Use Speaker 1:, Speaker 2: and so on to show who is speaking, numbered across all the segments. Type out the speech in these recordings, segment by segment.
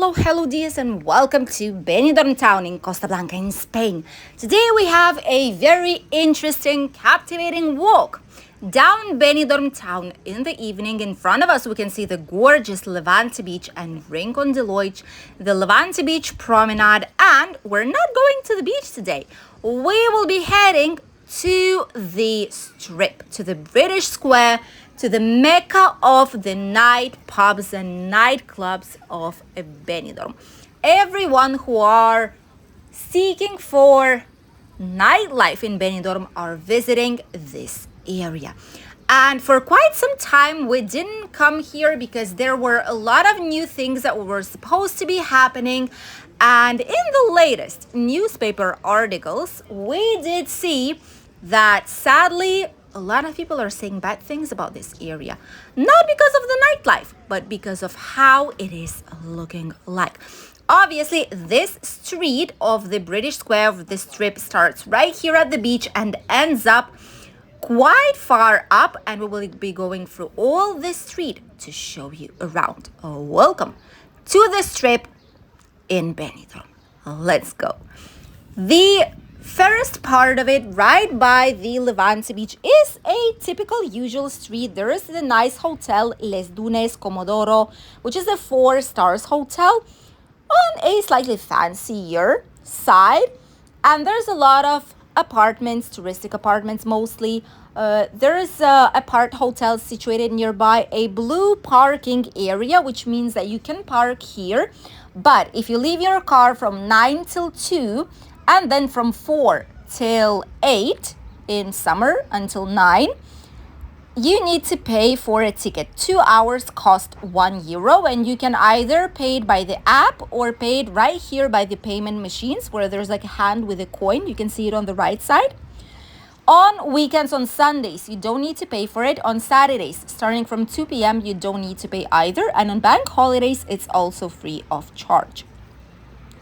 Speaker 1: Hello, dears, and welcome to Benidorm town in Costa Blanca in Spain. Today we have a very interesting, captivating walk down Benidorm town in the evening. In front of us, we can see the gorgeous Levante Beach and Rincon de Loix, the Levante Beach Promenade, and we're not going to the beach today. We will be heading to the Strip, to the British Square, to the mecca of the night pubs and nightclubs of Benidorm. Everyone who are seeking for nightlife in Benidorm are visiting this area. And for quite some time, we didn't come here because there were a lot of new things that were supposed to be happening. And in the latest newspaper articles, we did see that sadly, a lot of people are saying bad things about this area. Not because of the nightlife, but because of how it is looking like. Obviously, this street of the British Square of the Strip starts right here at the beach and ends up quite far up, and we will be going through all this street to show you around. Welcome to the Strip in Benidorm. Let's go. The first part of it, right by the Levante Beach, is a typical usual street. There is the nice hotel Les Dunes Comodoro, which is a 4 stars hotel on a slightly fancier side, and there's a lot of apartments, touristic apartments mostly. There is a part hotel situated nearby, a blue parking area, which means that you can park here. But if you leave your car from 9 till 2 and then from 4 till 8 in summer until 9, you need to pay for a ticket. 2 hours cost €1, and you can either pay it by the app or pay it right here by the payment machines where there's like a hand with a coin. You can see it on the right side. On weekends, on Sundays, you don't need to pay for it. On Saturdays, starting from 2 p.m., you don't need to pay either. And on bank holidays, it's also free of charge.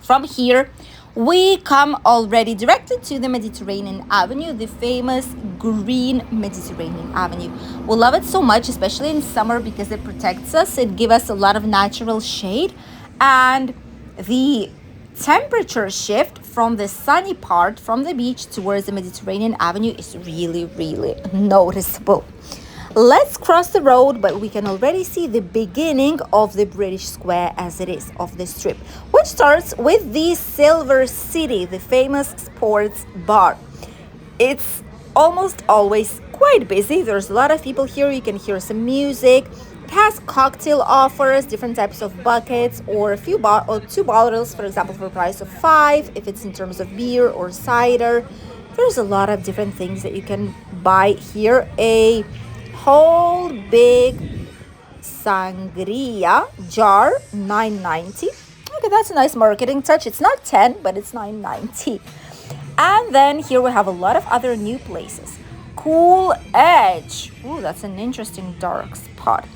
Speaker 1: From here, we come already directly to the Mediterranean Avenue, the famous green Mediterranean Avenue. We love it so much, especially in summer, because it protects us. It gives us a lot of natural shade. And the temperature shift from the sunny part, from the beach towards the Mediterranean Avenue, is really, really noticeable. Let's cross the road, but we can already see the beginning of the British Square as it is, of the Strip, which starts with the Silver City, the famous sports bar. It's almost always quite busy. There's a lot of people here. You can hear some music. It has cocktail offers, different types of buckets, or or 2 bottles, for example, for a price of 5, if it's in terms of beer or cider. There's a lot of different things that you can buy here. A whole big sangria jar, $9.90. Okay, that's a nice marketing touch. It's not 10, but it's $9.90. And then here we have a lot of other new places. Cool Edge. Ooh, that's an interesting dark spot.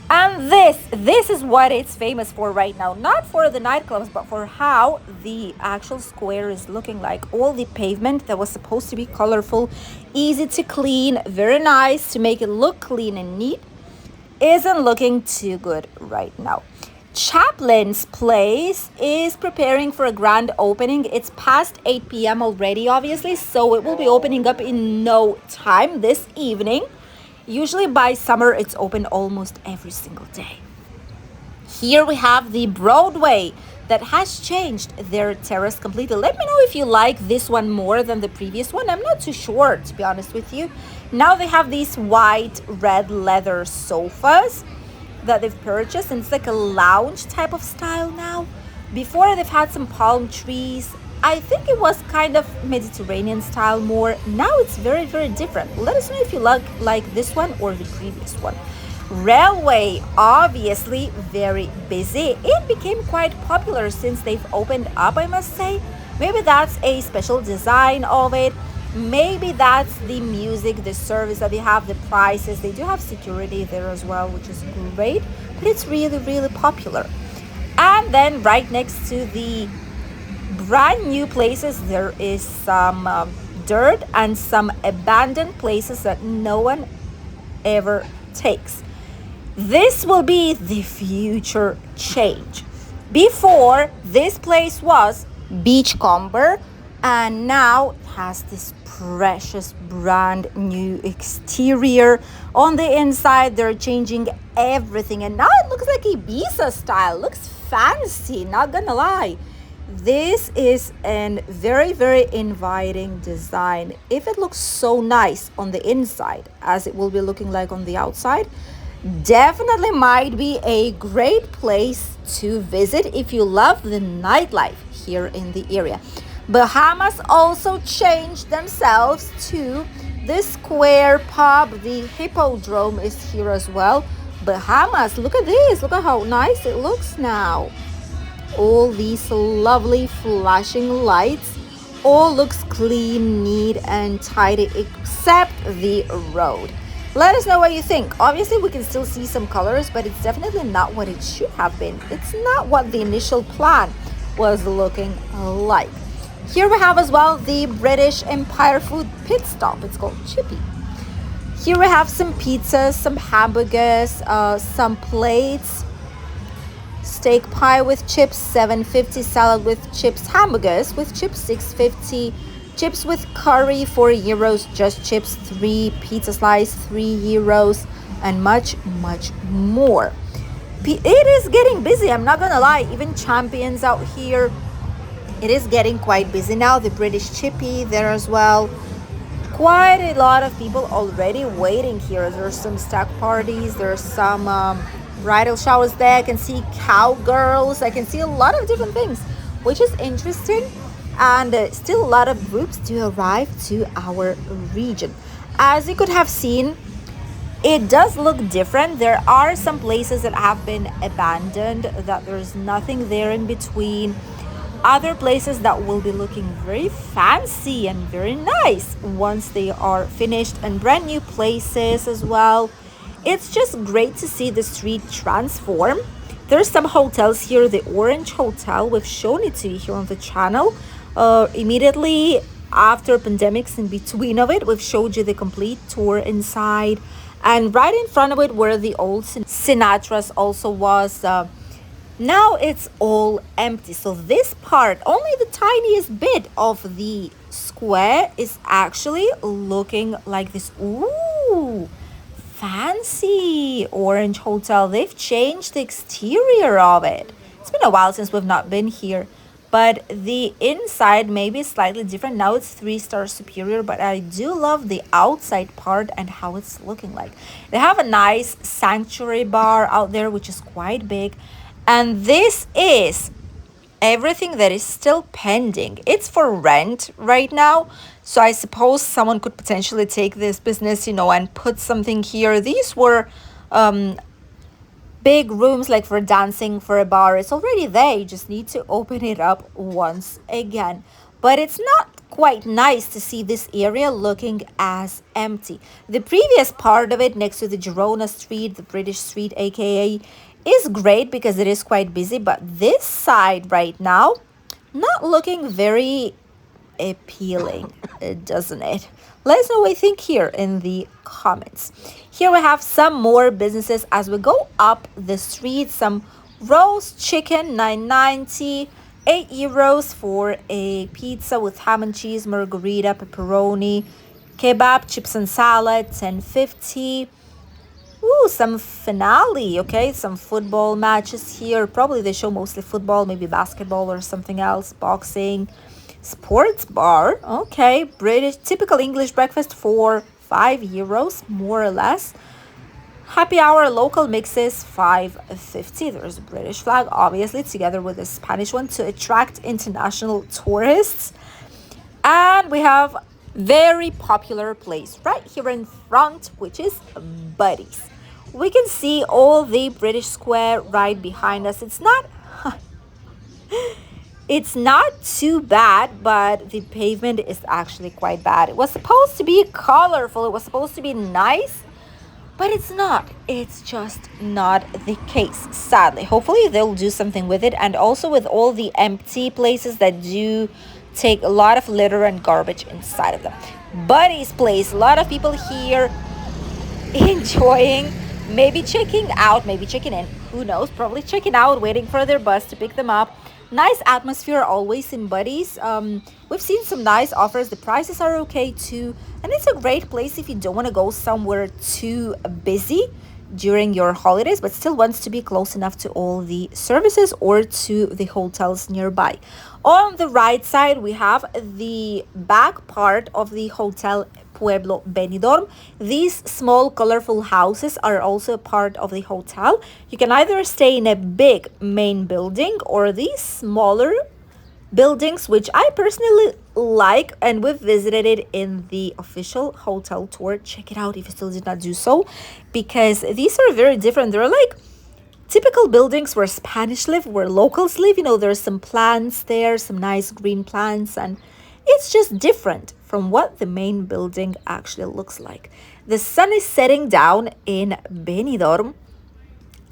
Speaker 1: And this is what it's famous for right now. Not for the nightclubs, but for how the actual square is looking like. All the pavement that was supposed to be colorful, easy to clean, very nice to make it look clean and neat, isn't looking too good right now. Chaplin's Place is preparing for a grand opening. It's past 8 p.m. already, obviously, so it will be opening up in no time this evening. Usually by summer, it's open almost every single day. Here we have the Broadway that has changed their terrace completely. Let me know if you like this one more than the previous one. I'm not too sure, to be honest with you. Now they have these white, red leather sofas that they've purchased, and it's like a lounge type of style now. Before, they've had some palm trees. I think it was kind of Mediterranean style more. Now it's very, very different. Let us know if you like this one or the previous one. Railway, obviously very busy. It became quite popular since they've opened up, I must say. Maybe that's a special design of it. Maybe that's the music, the service that they have, the prices. They do have security there as well, which is great. But it's really, really popular. And then right next to the brand new places, there is some dirt and some abandoned places that no one ever takes. This will be the future change. Before, this place was Beachcomber, and now it has this precious brand new exterior. On the inside, they're changing everything, and now it looks like Ibiza style. Looks fancy, not gonna lie. This is a very, very inviting design. If it looks so nice on the inside as it will be looking like on the outside, definitely might be a great place to visit if you love the nightlife here in the area. Bahamas also changed themselves to the square pub. The hippodrome is here as well. Bahamas, look at this. Look at how nice it looks now. All these lovely flashing lights. All looks clean, neat, and tidy except the road. Let us know what you think. Obviously, we can still see some colors, but it's definitely not what it should have been. It's not what the initial plan was looking like. Here we have as well the British Empire food pit stop. It's called Chippy. Here we have some pizzas, some hamburgers, some plates, steak pie with chips, 7.50, salad with chips, hamburgers with chips, 6.50, chips with curry, 4 euros, just chips, 3, pizza slice, 3 euros, and much, much more. It is getting busy, I'm not gonna lie. Even Champions out here, it is getting quite busy now. The British Chippy there as well. Quite a lot of people already waiting here. There's some stack parties, there's some bridal showers there. I can see cowgirls, I can see a lot of different things, which is interesting. And still a lot of groups do arrive to our region. As you could have seen, it does look different. There are some places that have been abandoned, that there's nothing there in between. Other places that will be looking very fancy and very nice once they are finished, and brand new places as well. It's just great to see the street transform. There's some hotels here. The Orange Hotel, we've shown it to you here on the channel. Immediately after pandemics, in between of it, we've showed you the complete tour inside. And right in front of it where the old Sinatra's also was, now it's all empty. So this part, only the tiniest bit of the square is actually looking like this. Ooh, fancy Orange Hotel. They've changed the exterior of it. It's been a while since we've not been here, but the inside maybe is slightly different. Now it's 3-star superior, but I do love the outside part and how it's looking like. They have a nice sanctuary bar out there, which is quite big. And this is everything that is still pending. It's for rent right now. So I suppose someone could potentially take this business, and put something here. These were big rooms like for dancing, for a bar. It's already there. You just need to open it up once again. But it's not quite nice to see this area looking as empty. The previous part of it next to the Girona Street, the British Street, aka, is great because it is quite busy, but this side right now not looking very appealing, doesn't it? Let us know what you think here in the comments. Here we have some more businesses as we go up the street. Some roast chicken, 9.90, 8 euros for a pizza with ham and cheese, margarita, pepperoni, kebab, chips and salad, 10.50. Ooh, some finale, okay, some football matches here. Probably they show mostly football, maybe basketball or something else, boxing. Sports bar, okay, British, typical English breakfast for 5 euros, more or less. Happy hour, local mixes, 5.50. There's a British flag, obviously, together with a Spanish one to attract international tourists. And we have very popular place right here in front, which is Buddies. We can see all the British Square right behind us. It's not too bad, but the pavement is actually quite bad. It was supposed to be colorful, it was supposed to be nice, but it's not. It's just not the case, sadly. Hopefully they'll do something with it, and also with all the empty places that do take a lot of litter and garbage inside of them. Buddy's place, a lot of people here enjoying maybe checking out, maybe checking in, who knows, probably checking out, waiting for their bus to pick them up. Nice atmosphere always in Buddies. We've seen some nice offers. The prices are okay too, and it's a great place if you don't want to go somewhere too busy during your holidays, but still wants to be close enough to all the services or to the hotels nearby. On the right side, we have the back part of the Hotel Pueblo Benidorm. These small colorful houses are also a part of the hotel. You can either stay in a big main building or these smaller buildings, which I personally like, and we've visited it in the official hotel tour. Check it out if you still did not do so, because these are very different. They're like typical buildings where Spanish live, where locals live. You know, there's some plants there, some nice green plants, and it's just different from what the main building actually looks like. The sun is setting down in Benidorm,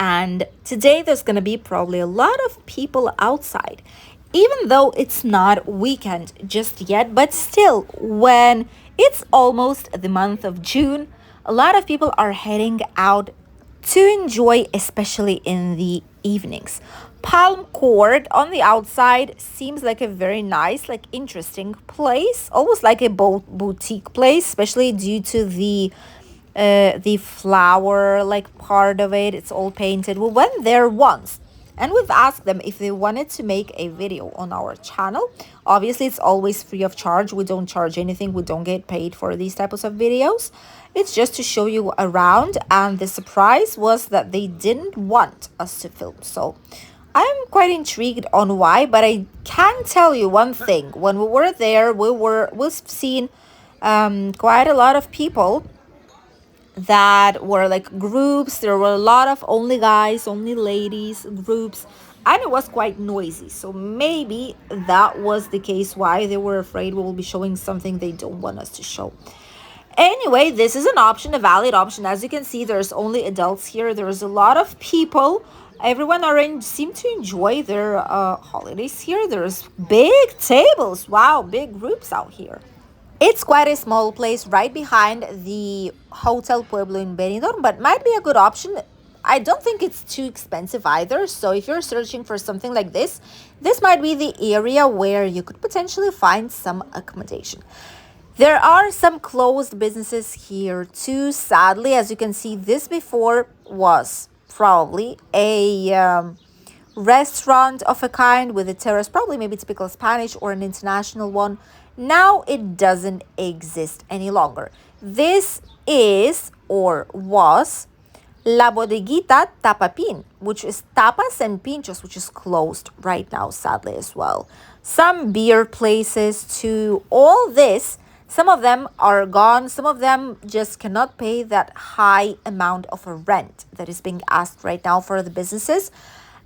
Speaker 1: and today there's going to be probably a lot of people outside, even though it's not weekend just yet. But still, when it's almost the month of June, a lot of people are heading out to enjoy, especially in the evenings. Palm Court on the outside seems like a very nice, like interesting place, almost like a boutique place, especially due to the flower like part of it. It's all painted. We went there once and we've asked them if they wanted to make a video on our channel. Obviously, it's always free of charge. We don't charge anything. We don't get paid for these types of videos. It's just to show you around, and the surprise was that they didn't want us to film. So I'm quite intrigued on why, but I can tell you one thing. When we were there, we've seen quite a lot of people that were like groups. There were a lot of only guys, only ladies groups, and it was quite noisy. So maybe that was the case why they were afraid we will be showing something they don't want us to show. Anyway, this is an option, a valid option. As you can see, there's only adults here. There's a lot of people. Everyone seem to enjoy their holidays here. There's big tables. Wow, big groups out here. It's quite a small place right behind the Hotel Pueblo in Benidorm, but might be a good option. I don't think it's too expensive either. So if you're searching for something like this might be the area where you could potentially find some accommodation. There are some closed businesses here too. Sadly, as you can see, this before was probably a restaurant of a kind with a terrace, probably maybe typical Spanish or an international one. Now it doesn't exist any longer. This is or was La Bodeguita Tapapin, which is tapas and pinchos, which is closed right now, sadly, as well. Some beer places too. All this, some of them are gone. Some of them just cannot pay that high amount of a rent that is being asked right now for the businesses,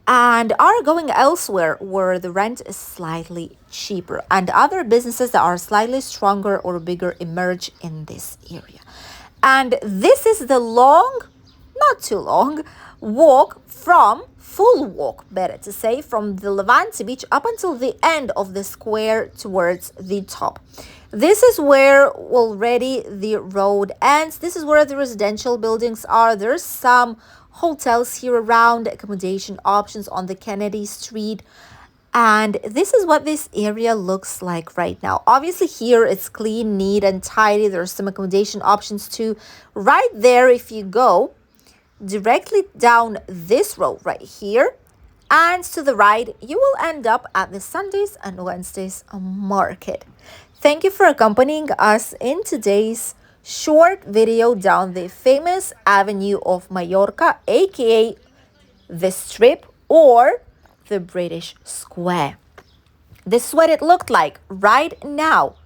Speaker 1: and are going elsewhere where the rent is slightly cheaper, and other businesses that are slightly stronger or bigger emerge in this area. And this is the not too long full walk, better to say, from the Levante beach up until the end of the square towards the top. This is where already the road ends. This is where the residential buildings are. There's some hotels here around, accommodation options on the Kennedy Street. And this is what this area looks like right now. Obviously here it's clean, neat and tidy. There's some accommodation options too. Right there, if you go directly down this road right here and to the right, you will end up at the Sundays and Wednesdays market. Thank you for accompanying us in today's short video down the famous avenue of Mallorca, aka the Strip or the British Square. This is what it looked like right now,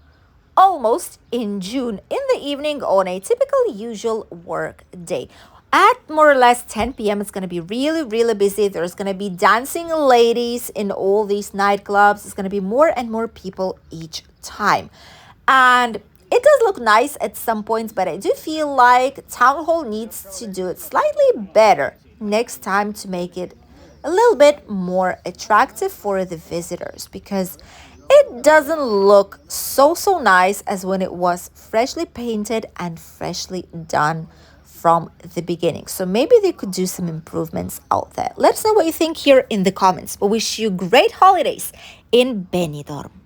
Speaker 1: almost in June, in the evening on a typical usual work day. At more or less 10 p.m., it's going to be really, really busy. There's going to be dancing ladies in all these nightclubs. It's going to be more and more people each time. And it does look nice at some points, but I do feel like Town Hall needs to do it slightly better next time to make it a little bit more attractive for the visitors, because it doesn't look so nice as when it was freshly painted and freshly done
Speaker 2: from the beginning. So maybe they could do some improvements out there. Let us know what you think here in the comments. We wish you great holidays in Benidorm.